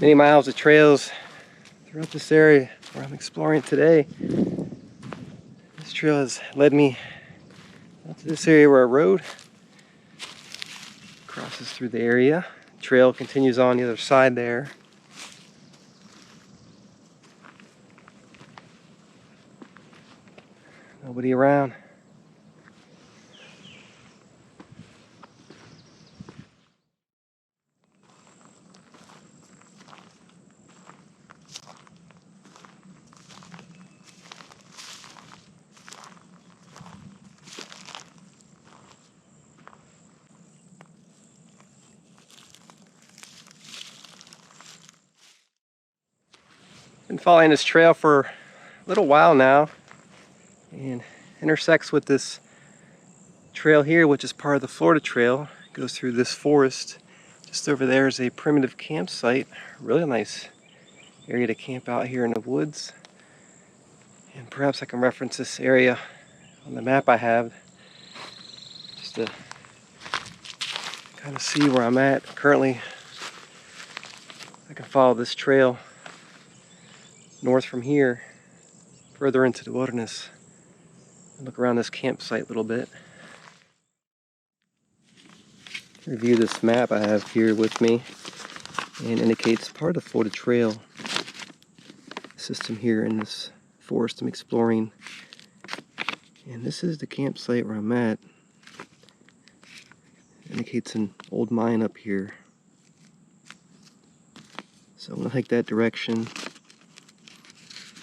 Many miles of trails throughout this area where I'm exploring today. This trail has led me out to this area where a road crosses through the area. Trail continues on the other side there. Nobody around. Been following this trail for a little while now, and intersects with this trail here, which is part of the Florida Trail. It goes through this forest. Just over there is a primitive campsite. Really nice area to camp out here in the woods. And perhaps I can reference this area on the map I have, just to kind of see where I'm at. Currently, I can follow this trail north from here, further into the wilderness, and look around this campsite a little bit. Review this map I have here with me, and indicates part of the Florida Trail system here in this forest I'm exploring. And this is the campsite where I'm at. It indicates an old mine up here. So I'm gonna hike that direction.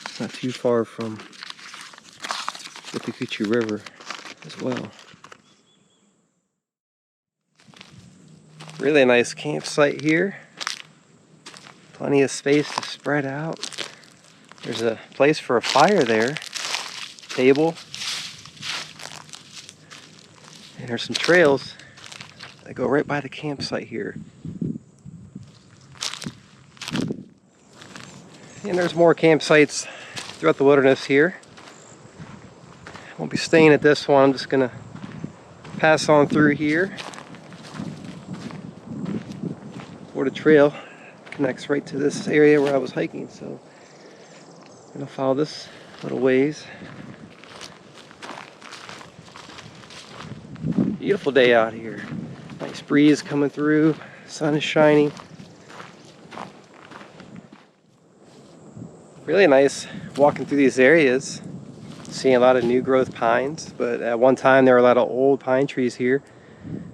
It's not too far from the Kikuchi River as well. Really nice campsite here. Plenty of space to spread out. There's a place for a fire there. Table. And there's some trails that go right by the campsite here. And there's more campsites throughout the wilderness here. I won't be staying at this one. I'm just gonna pass on through here. Florida Trail connects right to this area where I was hiking, so I'm gonna follow this little ways. Beautiful day out here. Nice breeze coming through, sun is shining. Really nice walking through these areas, seeing a lot of new growth pines, but at one time there were a lot of old pine trees here.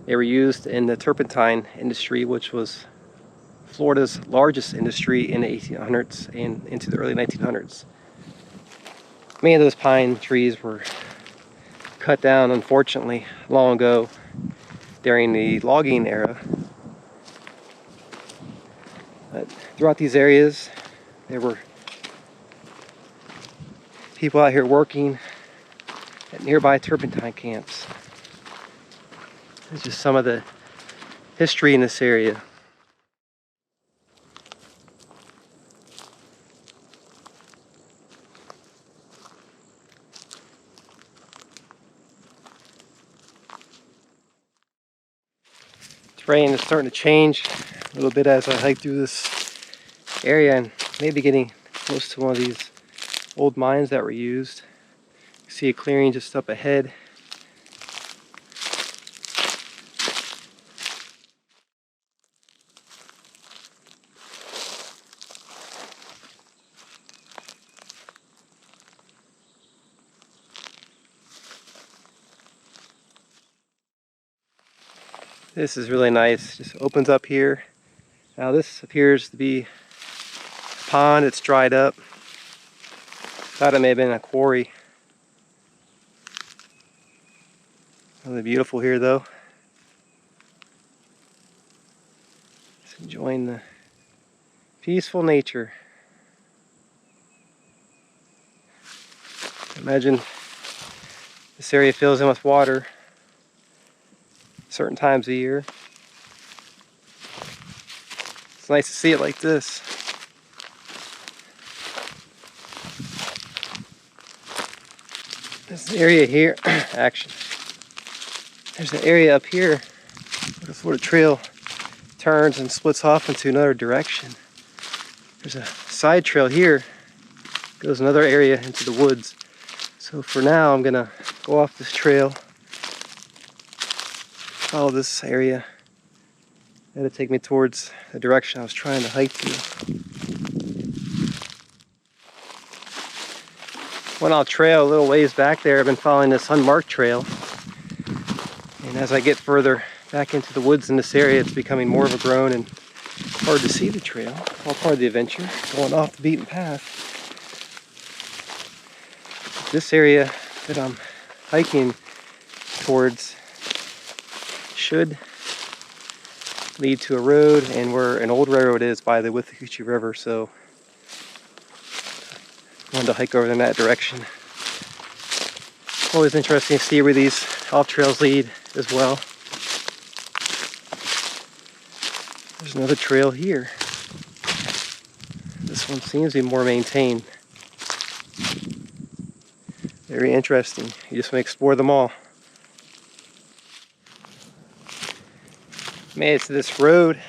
They were used in the turpentine industry, which was Florida's largest industry in the 1800s and into the early 1900s. Many of those pine trees were cut down, unfortunately, long ago during the logging era. But throughout these areas, there were people out here working at nearby turpentine camps. It's just some of the history in this area. Terrain is starting to change a little bit as I hike through this area, and maybe getting close to one of these old mines that were used. You see a clearing just up ahead. This is really nice. Just opens up here. Now this appears to be a pond. It's dried up. Thought it may have been a quarry. Really beautiful here though. Just enjoying the peaceful nature. Imagine this area fills in with water certain times of year. It's nice to see it like this. This area here, actually, there's an area up here where the Florida Trail turns and splits off into another direction. There's a side trail here, goes another area into the woods. So for now, I'm gonna go off this trail, follow this area. That'll take me towards the direction I was trying to hike to. Went on a trail a little ways back there. I've been following this unmarked trail. And as I get further back into the woods in this area, it's becoming more overgrown and hard to see the trail. All part of the adventure, going off the beaten path. This area that I'm hiking towards should lead to a road, and where an old railroad is by the Withlacoochee River, so I wanted to hike over in that direction. Always interesting to see where these off trails lead as well. There's another trail here. This one seems to be more maintained. Very interesting. You just want to explore them all. Made it to this road.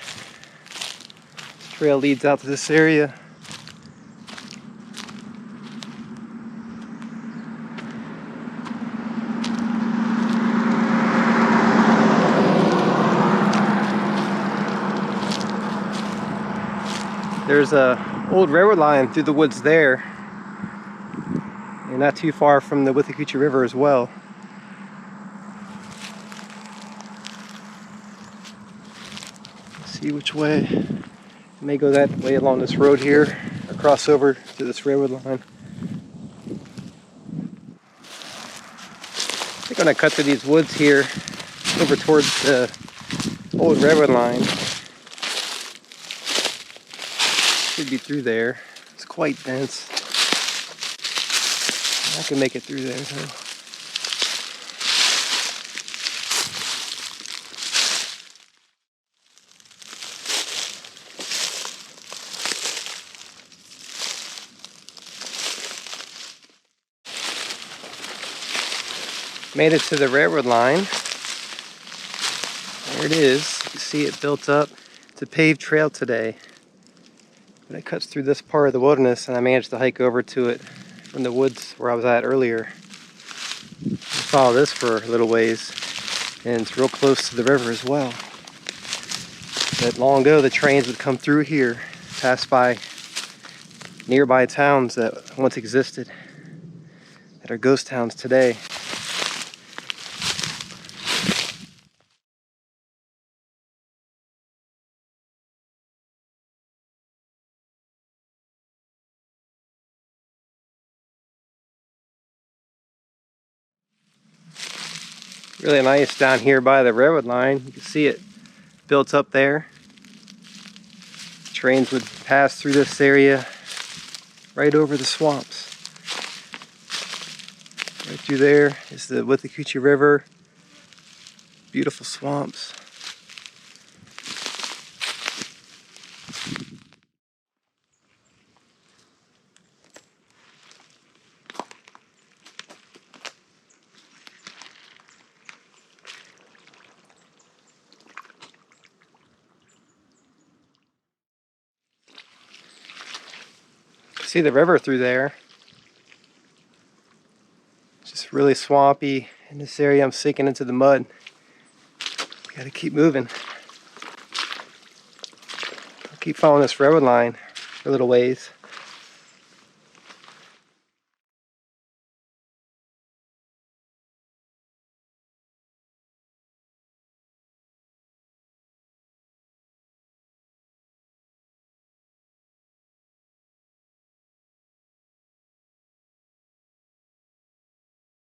This trail leads out to this area. There's a old railroad line through the woods there, and not too far from the Withlacoochee River as well. Let's see which way. I may go that way along this road here, or cross over to this railroad line. I think I'm gonna cut through these woods here over towards the old railroad line. Should be through there. It's quite dense. I can make it through there though. Made it to the railroad line. There it is. You can see it built up. It's a paved trail today. But it cuts through this part of the wilderness, and I managed to hike over to it from the woods where I was at earlier. Follow this for a little ways, and it's real close to the river as well. But long ago, the trains would come through here, pass by nearby towns that once existed, that are ghost towns today. Really nice down here by the railroad line. You can see it built up there. Trains would pass through this area right over the swamps. Right through there is the Withlacoochee River. Beautiful swamps. See the river through there. It's just really swampy in this area. I'm sinking into the mud. Gotta keep moving. I'll keep following this railroad line for a little ways.